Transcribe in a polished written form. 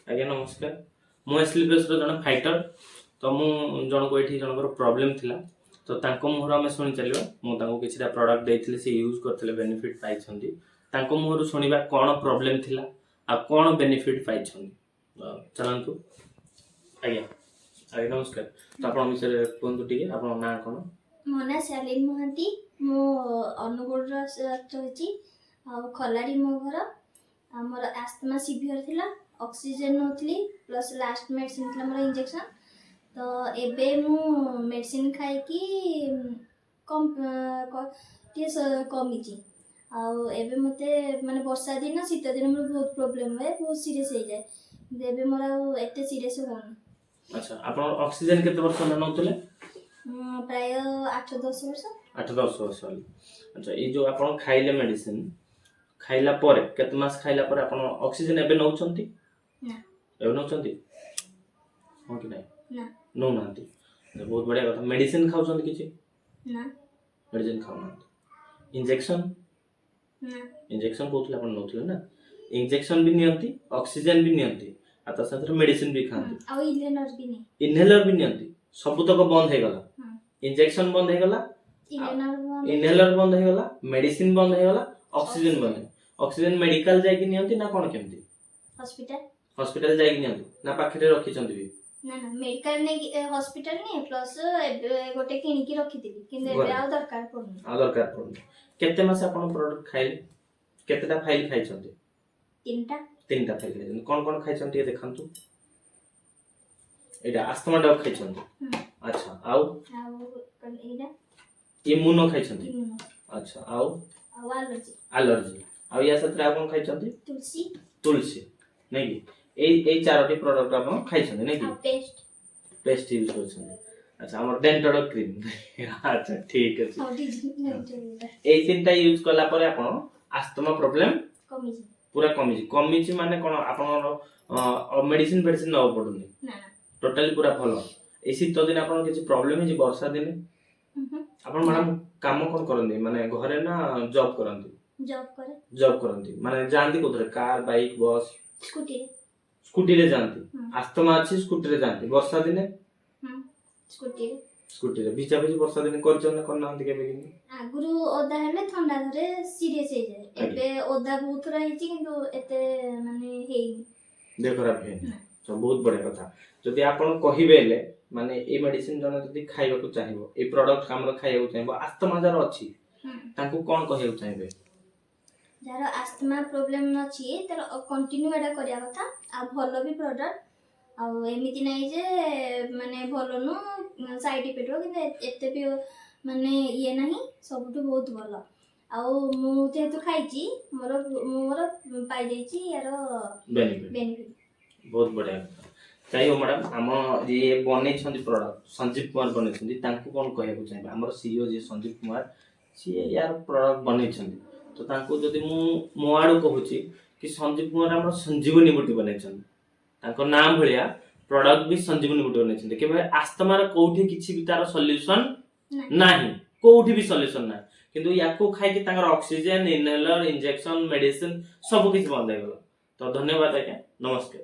आज्ञा नमस्कार मु एसली प्रेस रो जण फाइटर तो मु जण को एठी जणकर प्रॉब्लम थिला तो तांको मुहर हम सुनि चलिबा मु तांको किछटा प्रोडक्ट देथिले से यूज करथिले बेनिफिट पाइ छथि तांको मुहर सुनिबा कोन प्रॉब्लम थिला आ कोन बेनिफिट पाइ छथि चलंतु आज्ञा आज्ञा नमस्कार तो आपण विषय कोन टिके आपण ना कोन मो ना शालिन महांती मो अनुगुण रही खलारी मो घर मोर आस्थमा सीवियर थिला ऑक्सीजन नोथली प्लस लास्ट मेडिसिन थिला मोर इंजेक्शन तो एबे मु मेडिसिन खाई कि कम कमी ची आउ एबे मते माने वर्षा दिन शीत दिन मोर बहुत प्रॉब्लम है बहुत सीरियस हो जाए एबे मोर एते सीरियस होन। अच्छा आपण ऑक्सीजन केते वर्ष ननौतले प्राय 8-10 वर्ष 8-10 वर्ष वाली। अच्छा ये जो आपण खाइले मेडिसिन खाइला परे केते मास खाइला परे आपण ऑक्सीजन एबे नौचंती ना एबे नौचंती हो कि नहीं ना नो नांती तो बहुत बढ़िया कथा मेडिसिन खाउचंती किछि ना मेडिसिन खाउ नांती इंजेक्शन ना इंजेक्शन कोथले आपण नौथले ना इंजेक्शन भी नियंती ऑक्सीजन भी नियंती आता साथ मेडिसिन भी खांती आ इनहेलर भी नहीं इनहेलर भी नियंती सब तक बंद हे गला इंजेक्शन बंद हे गला इनहेलर बंद हे गला मेडिसिन बंद हे गला ऑक्सीजन बंद ऑक्सीजन मेडिकल जाय कि नियंती ना कोन केमती हॉस्पिटल जाय कि नियंती ना पाखरे रखी चंदी भी ना ना मेडिकल ने हॉस्पिटल ने प्लस गोटे किनी की रखी दिली किंतु एबे आ दरकार पड़नी केते मास आपण प्रोडक्ट खाइले केतेटा फाइल खाइ चंदी तीनटा फाइल खाइ कोन कोन खाइ चंदी देखंतु एटा अस्थमा डॉग खाइ चंदी अच्छा आउ एटा इम्यूनो खाइ चंदी अच्छा आउ एलर्जी आउ या सत्र आपण खाइ चंदी तुलसी नै कि ए चारोटी प्रोडक्ट आपण खाइ चंदी नै कि पेस्ट यूज कर चंदी अच्छा हमर डेंटल क्रीम अच्छा ठीक अछि ए तीनटा यूज करला परे आपण अस्थमा प्रॉब्लम पूरा कमी माने कोन आपण मेडिसिन न पडुनी ना टोटली पूरा भलो ए शीत दिन आपण किछि प्रॉब्लम है जे वर्षा दिन आपण मैडम काम कोन करंदी माने घरे ना जॉब करंदी जॉब करंदी माने जानती कोथरे कार बाइक बस स्कूटी रे जानती अस्थमा अछि स्कूटी रे जानती वर्षा दिन स्कूटी रे भिजा भिजी वर्षा दिन करछन कोन नांती केबे कि आगुरु ओदा हेले ठंडा धरे सीरियस हो जाए एबे ओदा बहुत रहिछि किंतु एते माने हेई देह खराब है तो बहुत बढ़िया कथा जदि आपण कहिबेले माने ए मेडिसिन जने जदि खाइबा को चाहिबो ए प्रोडक्ट हमर खाइबा को चाहिबो अस्थमा जार अछि तांको कोन कहिबा को चाहिबे जार अस्थमा प्रॉब्लम अछि तर कंटिन्यू एडा करिया कथा आ भलो भी प्रोडक्ट आ एमिति नै जे माने भलो नो साइड इफेक्ट हो कि एते भी माने ये नहीं सबटु बहुत भलो आ मु जेतु खाइची मोर पाइ जाइची यार बेनिफिट बहुत बढ़िया चाहिए मैडम हम ये बनै छथि प्रोडक्ट संजीव कुमार बनै छथि तांको कोन कहै को चाहिबा हमर सीईओ जे संजीव कुमार सी यार प्रोडक्ट बनै छथि तो तांको जदि मु मोआडो कहूची कि संजीव कुमार हमर संजीवनी बूटी बनै छथि तांको नाम भलिया प्रोडक्ट भी संजीवनी बूटी बनै छथि केबे अस्थमा रे कोठी किछि भी तार सॉल्यूशन नाही कोठी भी सॉल्यूशन ना किंतु याको खाइ कि तांगर ऑक्सीजन इनहेलर इंजेक्शन मेडिसिन सब किछि बंद हे गेलो तो धन्यवाद आज्ञा नमस्कार।